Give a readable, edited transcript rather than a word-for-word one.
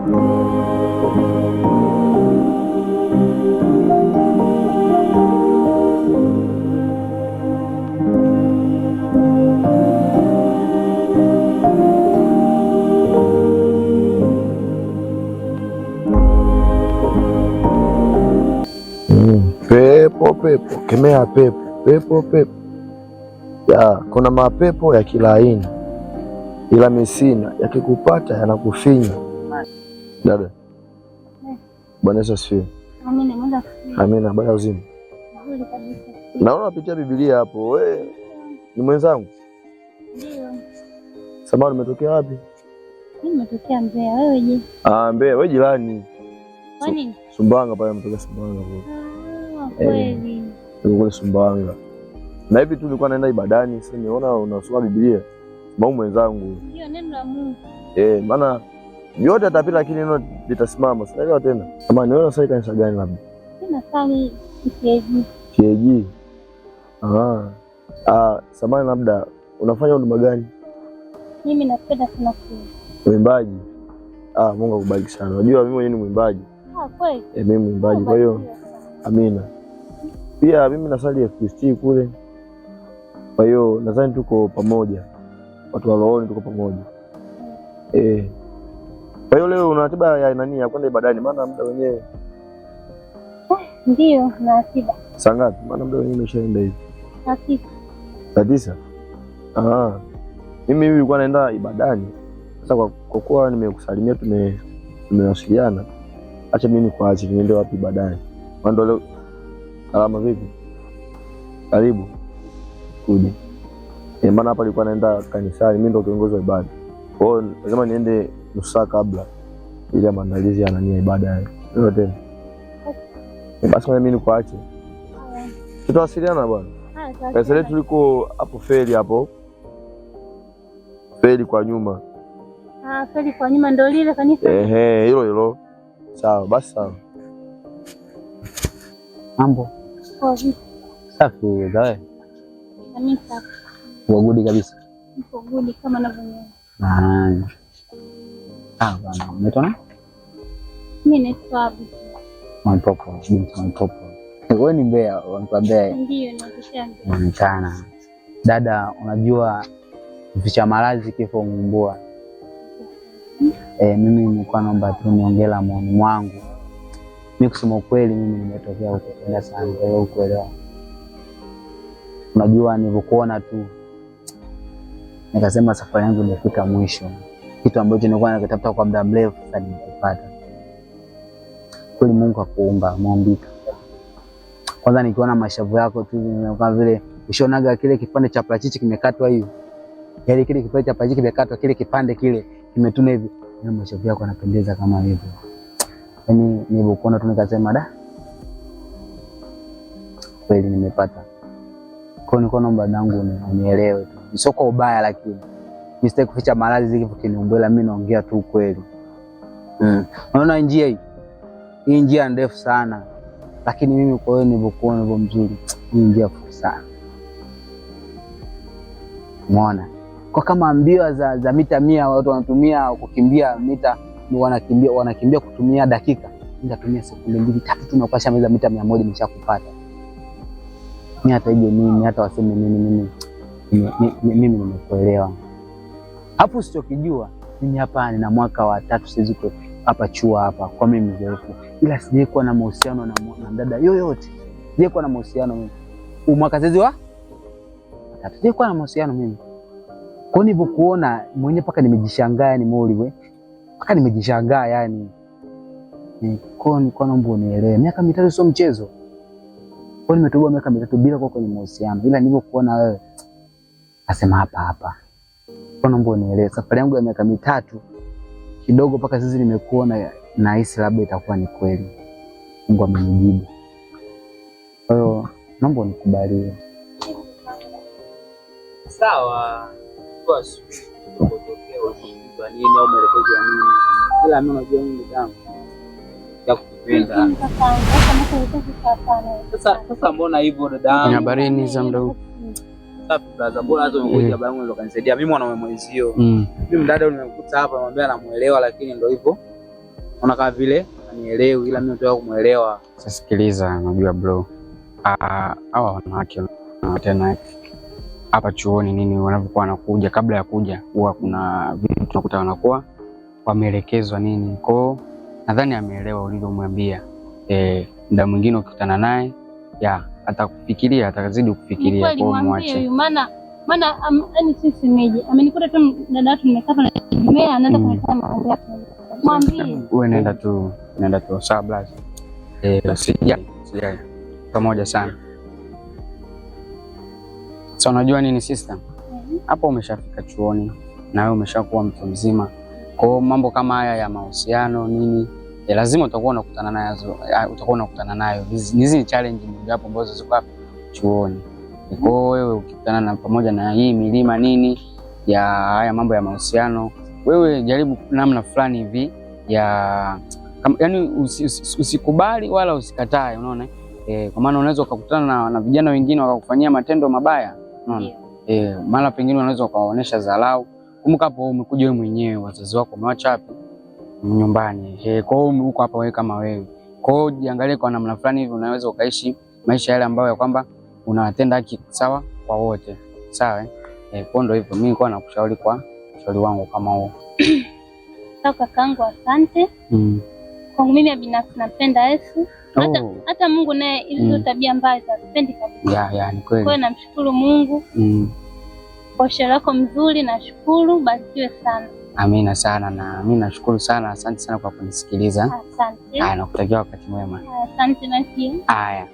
Pepo, kemea pepo, pepo. Ya, kuna mapepo ya kila aina, ila misina yakikupata yanakufinya. Dada, Bwana Yesu asifiwe. Amina. Amina. Habari ya uzima? Naona unapitia Biblia hapo. Wewe ni mwenzangu? Ndio. Samahani, umetokea wapi? Mimi nimetokea Mbeya. Wewe je? Mbeya. Wewe jirani. Kwa nini? Sumbawanga pale, umetokea Sumbawanga hapo. Kweli. Nilikuwa Sumbawanga. Na hivi tu nilikuwa naenda ibadani, sasa niona unasoma Biblia. Sababu mwenzangu. Ndio neno la Mungu. Maana yote atapita lakini neno litasimama. Sinaelewa tena. Kama niona sasa kanisa gani labda? Sina sali KG. KG. Samahani, labda unafanya huduma gani? Mimi napenda sana uimbaji. Mungu akubariki sana. Unajua mimi mwenyewe ni mwimbaji. Kweli? Mimi mwimbaji, kwa hiyo amina. Pia mimi nasali FPCT kule. Kwa hiyo nadhani tuko pamoja. Watu wa rohoni tuko pamoja. Kwa hiyo leo una ratiba ya nani ya kwenda ibadani? Maana muda wenyewe. Ndio, na ratiba. Saa ngapi? Maana muda wenyewe umeshaenda hivi. Saa tisa. Mimi nilikuwa naenda ibadani. Sasa kwa kuwa nimekusalimia, tumewasiliana. Acha mimi nikuache niende wapi ibadani. Maana leo salama vipi? Karibu. Kuja. Maana hapa nilikuwa naenda kanisani, mimi ndo kiongozi wa ibada. Kwa hiyo lazima niende nusu saa kabla ili maandalizi ya nani ya ibada hiyo tena. Basi mimi nikuache. Tutawasiliana bwana. Kanisa letu liko hapo feri hapo. Feri kwa nyuma. Feri kwa nyuma ndio lile kanisa? Hilo. Sawa, basi sawa. Mambo? Safi, wewe? Mimi safi. Wagudi kabisa. Niko gudi kama ninavyoona. Bwana, unaitwa nani? Mimi naitwa Abu. Mpopo, binti Mpopo. Wewe ni Mbeya, unaitwa Mbeya? Ndio, natokea Mbeya. Unaonekana. Dada, unajua mficha maradhi kifo umumbua. Mimi nilikuwa naomba tu niongee la moyoni mwangu. Mimi kusema ukweli, mimi nimetokea huko kwenda sana, kwa hiyo ukuelewa. Unajua nilivyokuona tu nikasema safari yangu imefika mwisho. Kitu ambacho nilikuwa nakitafuta kwa muda mrefu sasa nimekipata. Kweli Mungu akuumba, muumbika. Kwanza nikiona mashavu yako tu kama vile ushonaga kile kipande cha parachichi kimekatwa hivi. Yaani kile kipande cha parachichi kimekatwa, kile kipande kile kimetuna hivi. Na mashavu yako yanapendeza kama hivyo. Yaani nilipokuona tu nikasema da. Kweli nimepata. Kwa niko naomba dangu unielewe tu. Sio kwa ubaya lakini mimi sitaki kuficha maradhi hivi kiniumbela, mimi naongea tu kweli. Unaona njia hii? Hii njia ndefu sana. Lakini mimi kwa wewe nilipokuona hivyo mzuri, hii njia fupi sana. Umeona? Kwa kama mbio za mita 100 watu wanatumia kukimbia mita, wanakimbia kutumia dakika. Nitatumia sekunde 2-3 tu na kupasha meza mita 100 nimeshakupata. Mimi hata hivyo mimi hata waseme mimi nimekuelewa. Hapo usichokijua mimi hapa nina mwaka wa 3 sasa hapa chuo hapa kwa mimi mzoefu. Ila sije kuwa na mahusiano na dada yoyote. Sije kuwa na mahusiano mimi. Mwaka sasa wa 3 sije kuwa na mahusiano mimi. Kwa nini nilipokuona mwenyewe paka nimejishangaa yani wewe. Paka nimejishangaa yani. Kwa naomba unielewe. Miaka 3 sio mchezo. Kwa nimetoboa miaka 3 bila kuwa kwenye mahusiano. Ila nilipokuona wewe nasema hapa. Kwa naomba unielewe. Safari yangu ya miaka 3 kidogo paka sisi nimekuona na hisi labda itakuwa ni kweli. Mungu amenijibu. Kwa hiyo naomba unikubalie. Sawa. Kwa sababu kutokea nini au maelekezo ya nini? Ila mimi najua mimi damu ya kupenda. Sasa mbona hivyo dada? Ni habarini za muda huu. Safi brother, mbona hizo ngoja baba yangu ndo kanisaidia. Mimi mwana mwenzio. Mimi mdada nimekuta hapa namwambia namuelewa lakini ndio hivyo. Ona kama vile anielewi, ila mimi nataka kumuelewa. Sasa sikiliza, unajua bro, hawa wanawake tena hapa chuoni nini, wanapokuwa wanakuja, kabla ya kuja huwa kuna vitu tunakuta wanakuwa wameelekezwa nini. Kwa hiyo nadhani ameelewa ulivyomwambia. Muda mwingine ukikutana naye atakufikiria, atazidi kufikiria. Kwa hiyo mwache. Maana yani sisi meje amenikuta tu dada yetu nimekaa na mimea anaanza kunifanya mambo yake. Mwambie wewe nenda tu sawa blaza. Sijali pamoja sana. Sasa unajua nini sister? Hapo umeshafika chuoni na wewe umeshakuwa mtu mzima. Kwa hiyo mambo kama haya ya mahusiano nini, lazima utakuwa unakutana nayo. Hizi ni challenge moja hapo ambazo ziko hapa chuoni. Kwa hiyo wewe ukikutana na pamoja na hii milima nini ya haya mambo ya mahusiano, wewe jaribu namna fulani hivi yani usikubali wala usikatae, unaona? Kwa maana unaweza ukakutana na vijana wengine wakakufanyia matendo mabaya, unaona? Mara pengine unaweza ukawaonesha dharau. Kumbuka hapo umekuja wewe mwenyewe, wazazi wako umewacha wapi? Nyumbani. Kwa hiyo uko hapa wewe kama wewe. Kwa hiyo jiangalie kwa namna fulani hivi unaweza ukaishi maisha yale ambayo ya kwamba unatenda haki sawa kwa wote. Sawa? Kwa ndio hivyo mimi nilikuwa nakushauri kwa ushauri wangu kama huo. Sawa kakaangu, asante. Kwangu mimi binafsi napenda Yesu. Hata Mungu naye hizo tabia mbaya hazipendi kabisa. Ni kweli. Kwa hiyo namshukuru Mungu. Kwa ushauri wako mzuri, nashukuru, barikiwe sana. Amina sana, na mimi nashukuru sana. Asante sana kwa kunisikiliza. Asante. Nakutakia wakati mwema. Asante na pia. Haya.